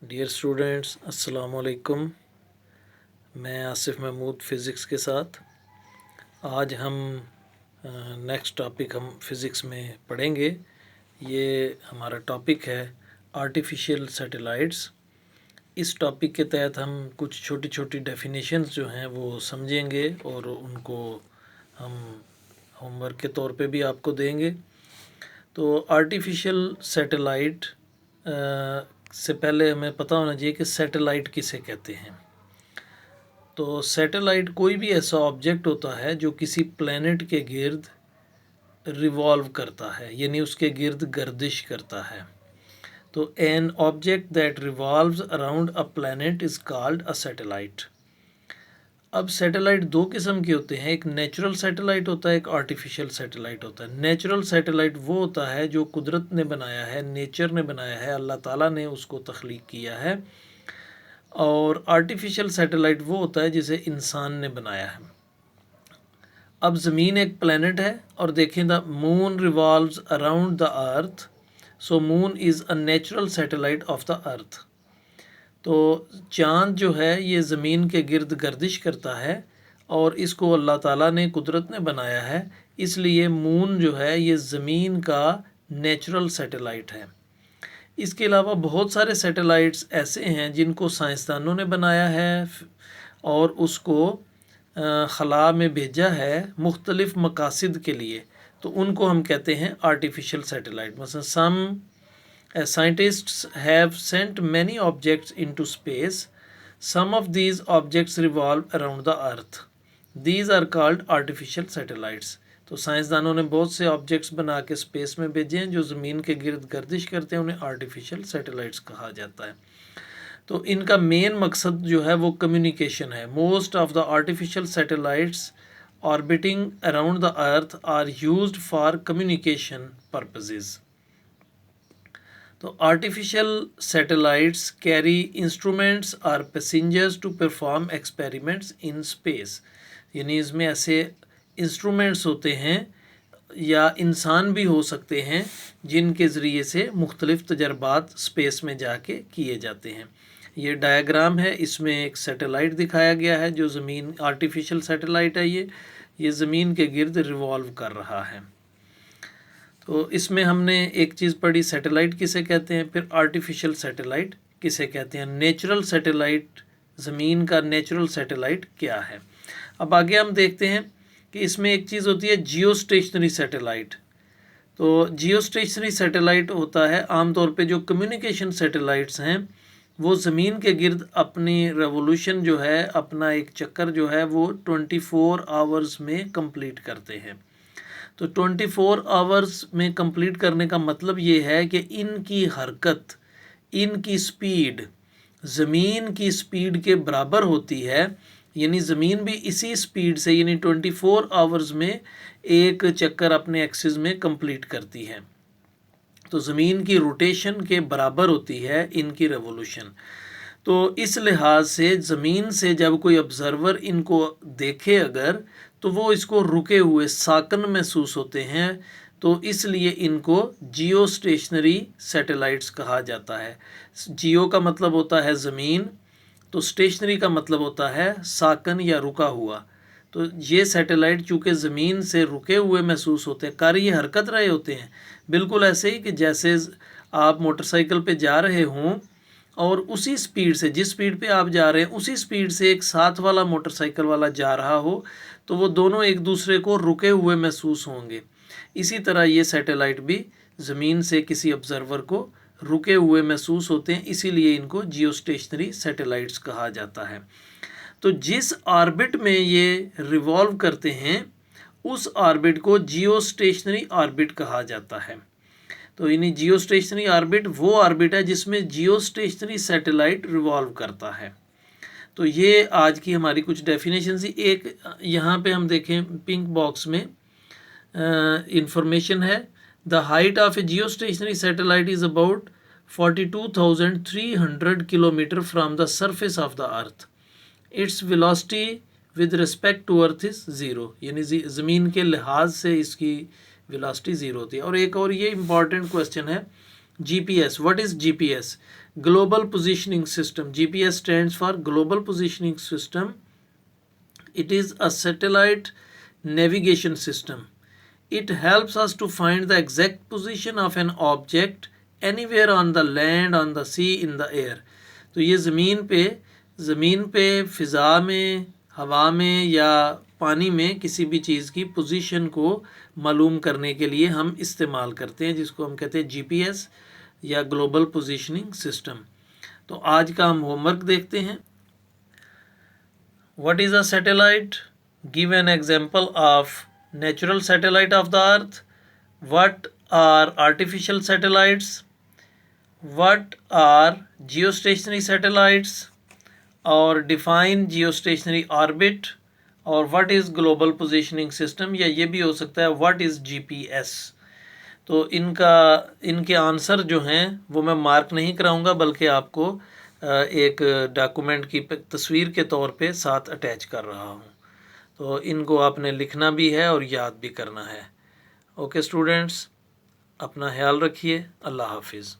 Dear students, अस्सलाम वालेकुम। मैं आसिफ महमूद फ़िज़िक्स के साथ आज हम नेक्स्ट टॉपिक हम फ़िज़िक्स में पढ़ेंगे। ये हमारा टॉपिक है आर्टिफिशियल सैटेलाइट्स। इस टॉपिक के तहत हम कुछ छोटी छोटी डेफिनेशंस जो हैं वो समझेंगे और उनको हम होमवर्क के तौर पे भी आपको देंगे। तो आर्टिफिशियल सैटेलाइट से पहले हमें पता होना चाहिए कि सैटेलाइट किसे कहते हैं। तो सैटेलाइट कोई भी ऐसा ऑब्जेक्ट होता है जो किसी प्लैनेट के गिर्द रिवॉल्व करता है, यानी उसके गिर्द गर्दिश करता है। तो an object that revolves around a planet is called a satellite. अब सैटेलाइट दो किस्म के होते हैं, एक नेचुरल सैटेलाइट होता है, एक आर्टिफिशियल सैटेलाइट होता है। नेचुरल सैटेलाइट वो होता है जो कुदरत ने बनाया है, नेचर ने बनाया है, अल्लाह ताला ने उसको तख्लीक किया है। और आर्टिफिशियल सैटेलाइट वो होता है जिसे इंसान ने बनाया है। अब ज़मीन एक प्लैनेट है और देखें the moon revolves around the earth, so moon is a natural satellite of the अर्थ। तो चाँद जो है ये ज़मीन के गिर्द गर्दिश करता है और इसको अल्लाह ताला ने कुदरत ने बनाया है, इसलिए मून जो है ये ज़मीन का नेचुरल सैटेलाइट है। इसके अलावा बहुत सारे सैटेलाइट्स ऐसे हैं जिनको साइंसदानों ने बनाया है और उसको खला में भेजा है मुख्तलिफ मकासद के लिए, तो उनको हम कहते हैं आर्टिफिशियल सैटेलाइट। मसलन सम scientists have sent many objects into space. Some of these objects revolve around the earth. These are called artificial satellites. तो साइंसदानों ने बहुत से ऑब्जेक्ट्स बना के स्पेस में भेजे हैं जो ज़मीन के गिर्द गर्दिश करते हैं, उन्हें आर्टिफिशियल सैटेलाइट्स कहा जाता है। तो इनका मेन मकसद जो है वो कम्युनिकेशन है। Most of the artificial satellites orbiting around the earth are used for communication purposes. तो आर्टिफिशियल सैटेलाइट्स कैरी इंस्ट्रूमेंट्स और passengers to perform experiments in space, यानी इसमें ऐसे इंस्ट्रूमेंट्स होते हैं या इंसान भी हो सकते हैं जिनके ज़रिए से मुख्तलिफ़ तजर्बात स्पेस में जाके किए जाते हैं। ये डायग्राम है, इसमें एक सैटेलाइट दिखाया गया है जो ज़मीन आर्टिफिशियल सैटेलाइट है। ये ज़मीन के गिर्द रिवॉल्व कर रहा है। तो इसमें हमने एक चीज़ पढ़ी, सैटेलाइट किसे कहते हैं, फिर आर्टिफिशियल सैटेलाइट किसे कहते हैं, नेचुरल सैटेलाइट, ज़मीन का नेचुरल सैटेलाइट क्या है। अब आगे हम देखते हैं कि इसमें एक चीज़ होती है जियो स्टेशनरी सैटेलाइट। तो जियो स्टेशनरी सैटेलाइट होता है आमतौर पे जो कम्युनिकेशन सैटेलाइट्स हैं वो ज़मीन के गिर्द अपनी रेवोल्यूशन जो है, अपना एक चक्कर जो है वो 24 आवर्स में कंप्लीट करते हैं। तो 24 आवर्स में कंप्लीट करने का मतलब ये है कि इनकी हरकत, इनकी स्पीड ज़मीन की स्पीड के बराबर होती है, यानी ज़मीन भी इसी स्पीड से यानी 24 आवर्स में एक चक्कर अपने एक्सिस में कंप्लीट करती है। तो ज़मीन की रोटेशन के बराबर होती है इनकी रेवोल्यूशन। तो इस लिहाज से ज़मीन से जब कोई ऑब्ज़र्वर इनको देखे अगर, तो वो इसको रुके हुए साकन महसूस होते हैं, तो इसलिए इनको जियो स्टेशनरी सैटेलाइट्स कहा जाता है। जियो का मतलब होता है ज़मीन, तो स्टेशनरी का मतलब होता है साकन या रुका हुआ। तो ये सैटेलाइट चूँकि ज़मीन से रुके हुए महसूस होते हैं, कर ये हरकत रहे होते हैं, बिल्कुल ऐसे ही कि जैसे आप मोटरसाइकिल पे जा रहे हों और उसी स्पीड से, जिस स्पीड पे आप जा रहे हैं उसी स्पीड से एक साथ वाला मोटरसाइकिल वाला जा रहा हो, तो वो दोनों एक दूसरे को रुके हुए महसूस होंगे। इसी तरह ये सैटेलाइट भी ज़मीन से किसी ऑब्ज़र्वर को रुके हुए महसूस होते हैं, इसीलिए इनको जियो स्टेशनरी सैटेलाइट्स कहा जाता है। तो जिस ऑर्बिट में ये रिवॉल्व करते हैं उस ऑर्बिट को जियो स्टेशनरी ऑर्बिट कहा जाता है। तो यानी जियो स्टेशनरी ऑर्बिट वो ऑर्बिट है जिसमें जियो स्टेशनरी सैटेलाइट रिवॉल्व करता है। तो ये आज की हमारी कुछ डेफिनेशन थी। एक यहाँ पे हम देखें पिंक बॉक्स में इंफॉर्मेशन है, the height of a geostationary satellite is about 42,300 kilometre from the surface of the earth. Its velocity with respect to earth is zero, यानी ज़मीन के लिहाज से इसकी वेलोसिटी ज़ीरो होती है। और एक और ये इम्पॉर्टेंट क्वेश्चन है GPS. What is GPS? Global Positioning System. GPS stands for Global Positioning System. It is a satellite navigation system. It helps us to find the exact position of an object anywhere on the land, on the sea, in the air. तो ये ज़मीन पे फ़िज़ा में, हवा में या पानी में किसी भी चीज़ की पोजीशन को मालूम करने के लिए हम इस्तेमाल करते हैं, जिसको हम कहते हैं जीपीएस या ग्लोबल पोजीशनिंग सिस्टम। तो आज का हम होमवर्क देखते हैं। What is a satellite? Give an example of natural satellite of the earth. What are artificial satellites? What are geostationary satellites? और define geostationary orbit. और what is global positioning system? या ये भी हो सकता है what is GPS? तो इनके आंसर जो हैं वो मैं मार्क नहीं कराऊंगा, बल्कि आपको एक डॉक्यूमेंट की तस्वीर के तौर पे साथ अटैच कर रहा हूँ। तो इनको आपने लिखना भी है और याद भी करना है। ओके स्टूडेंट्स, अपना ख्याल रखिए। अल्लाह हाफिज़।